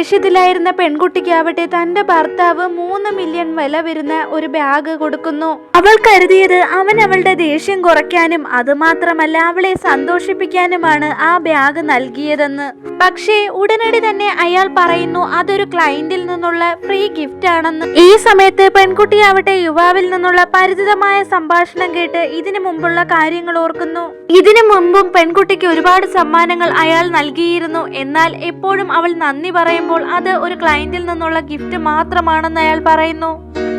ദേഷ്യത്തിലായിരുന്ന പെൺകുട്ടിക്കാവട്ടെ തന്റെ ഭർത്താവ് 3 മില്യൺ വില വരുന്ന ഒരു ബാഗ് കൊടുക്കുന്നു. അവൾ കരുതിയത് അവൻ അവളുടെ ദേഷ്യം കുറയ്ക്കാനും അതുമാത്രമല്ല അവളെ സന്തോഷിപ്പിക്കാനുമാണ് ആ ബാഗ് നൽകിയതെന്ന്. പക്ഷേ ഉടനടി തന്നെ അയാൾ പറയുന്നു അതൊരു ക്ലയന്റിൽ നിന്നുള്ള ഫ്രീ ഗിഫ്റ്റ് ആണെന്ന്. ഈ സമയത്ത് പെൺകുട്ടിയാവട്ടെ യുവാവിൽ നിന്നുള്ള പരിചിതമായ സംഭാഷണം കേട്ട് ഇതിനു മുമ്പുള്ള കാര്യങ്ങൾ ഓർക്കുന്നു. ഇതിനു മുമ്പും പെൺകുട്ടിക്ക് ഒരുപാട് സമ്മാനങ്ങൾ അയാൾ നൽകിയിരുന്നു. എന്നാൽ എപ്പോഴും അവൾ നന്ദി പറയുമ്പോൾ അത് ഒരു ക്ലയന്റിൽ നിന്നുള്ള ഗിഫ്റ്റ് മാത്രമാണെന്ന് അയാൾ പറയുന്നു.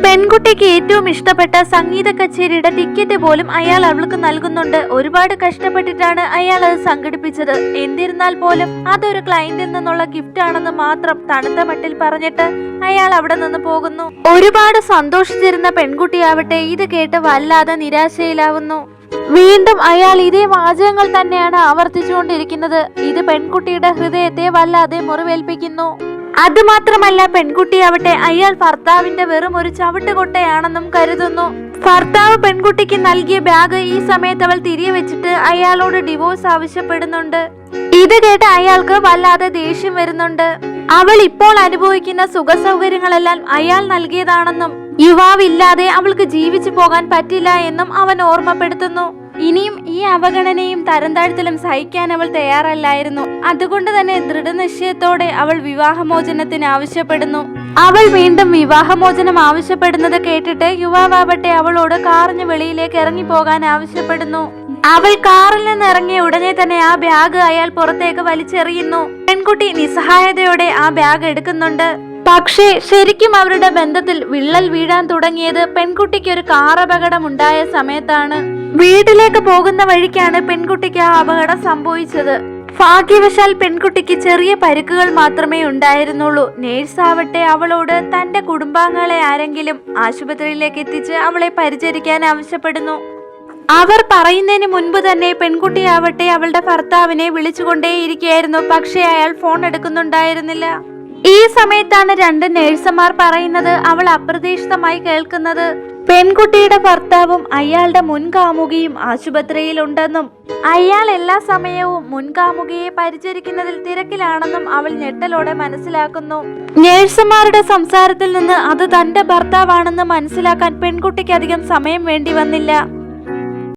പെൺകുട്ടിക്ക് ഏറ്റവും ഇഷ്ടപ്പെട്ട സംഗീത കച്ചേരിയുടെ ടിക്കറ്റ് പോലും അയാൾ അവൾക്ക് നൽകുന്നുണ്ട്. ഒരുപാട് കഷ്ടപ്പെട്ടിട്ടാണ് അയാൾ അത് സംഘടിപ്പിച്ചത്. എന്നിരുന്നാൽ പോലും അതൊരു ക്ലയന്റിൽ നിന്നുള്ള ഗിഫ്റ്റ് ആണെന്ന് മാത്രം തണുത്ത മട്ടിൽ പറഞ്ഞിട്ട് അയാൾ അവിടെ നിന്ന് പോകുന്നു. ഒരുപാട് സന്തോഷിച്ചിരുന്ന പെൺകുട്ടിയാവട്ടെ ഇത് കേട്ട് വല്ലാതെ നിരാശയിലാവുന്നു. വീണ്ടും അയാൾ ഇതേ വാചകങ്ങൾ തന്നെയാണ് ആവർത്തിച്ചുകൊണ്ടിരിക്കുന്നത്. ഇത് പെൺകുട്ടിയുടെ ഹൃദയത്തെ വല്ലാതെ മുറിവേൽപ്പിക്കുന്നു. അതുമാത്രമല്ല പെൺകുട്ടിയാവട്ടെ അയാൾ ഭർത്താവിന്റെ വെറും ഒരു ചവിട്ടുകൊട്ടയാണെന്നും കരുതുന്നു. ഭർത്താവ് പെൺകുട്ടിക്ക് നൽകിയ ബാഗ് ഈ സമയത്ത് അവൾ തിരികെ വെച്ചിട്ട് അയാളോട് ഡിവോഴ്സ് ആവശ്യപ്പെടുന്നുണ്ട്. ഇത് കേട്ട് അയാൾക്ക് വല്ലാതെ ദേഷ്യം വരുന്നുണ്ട്. അവൾ ഇപ്പോൾ അനുഭവിക്കുന്ന സുഖ സൗകര്യങ്ങളെല്ലാം അയാൾ നൽകിയതാണെന്നും യുവാവില്ലാതെ അവൾക്ക് ജീവിച്ചു പോകാൻ പറ്റില്ല എന്നും അവൻ ഓർമ്മപ്പെടുത്തുന്നു. ഇനിയും ഈ അവഗണനയും തരംതാഴ്ത്തലും സഹിക്കാൻ അവൾ തയ്യാറല്ലായിരുന്നു. അതുകൊണ്ട് തന്നെ ദൃഢനിശ്ചയത്തോടെ അവൾ വിവാഹമോചനത്തിന് ആവശ്യപ്പെടുന്നു. അവൾ വീണ്ടും വിവാഹമോചനം ആവശ്യപ്പെടുന്നത് കേട്ടിട്ട് യുവാവാവട്ടെ അവളോട് കാറിന് വെളിയിലേക്ക് ഇറങ്ങി പോകാൻ ആവശ്യപ്പെടുന്നു. അവൾ കാറിൽ നിന്ന് ഇറങ്ങിയ ഉടനെ തന്നെ ആ ബാഗ് അയാൾ പുറത്തേക്ക് വലിച്ചെറിയുന്നു. പെൺകുട്ടി നിസ്സഹായതയോടെ ആ ബാഗ് എടുക്കുന്നുണ്ട്. പക്ഷേ ശരിക്കും അവരുടെ ബന്ധത്തിൽ വിള്ളൽ വീഴാൻ തുടങ്ങിയത് പെൺകുട്ടിക്ക് ഒരു കാർ അപകടം ഉണ്ടായ സമയത്താണ്. വീട്ടിലേക്ക് പോകുന്ന വഴിക്കാണ് പെൺകുട്ടിക്ക് ആ അപകടം സംഭവിച്ചത്. ഭാഗ്യവശാൽ പെൺകുട്ടിക്ക് ചെറിയ പരിക്കുകൾ മാത്രമേ ഉണ്ടായിരുന്നുള്ളൂ. നേഴ്സാവട്ടെ അവളോട് തന്റെ കുടുംബാംഗങ്ങളെ ആരെങ്കിലും ആശുപത്രിയിലേക്ക് എത്തിച്ച് അവളെ പരിചരിക്കാൻ ആവശ്യപ്പെടുന്നു. അവർ പറയുന്നതിന് മുൻപ് തന്നെ പെൺകുട്ടിയാവട്ടെ അവളുടെ ഭർത്താവിനെ വിളിച്ചുകൊണ്ടേയിരിക്കുകയായിരുന്നു. പക്ഷേ അയാൾ ഫോൺ എടുക്കുന്നുണ്ടായിരുന്നില്ല. ഈ സമയത്താണ് 2 നേഴ്സുമാർ പറയുന്നത് അവൾ അപ്രതീക്ഷിതമായി കേൾക്കുന്നത് പെൺകുട്ടിയുടെ ഭർത്താവും അയാളുടെ മുൻകാമുകിയും ആശുപത്രിയിലുണ്ടെന്നും അയാൾ എല്ലാ സമയവും മുൻകാമുകിയെ പരിചരിക്കുന്നതിൽ തിരക്കിലാണെന്നും അവൾ ഞെട്ടലോടെ മനസ്സിലാക്കുന്നു. നേഴ്സുമാരുടെ സംസാരത്തിൽ നിന്ന് അത് തന്റെ ഭർത്താവാണെന്ന് മനസ്സിലാക്കാൻ പെൺകുട്ടിക്ക് അധികം സമയം വേണ്ടി വന്നില്ല.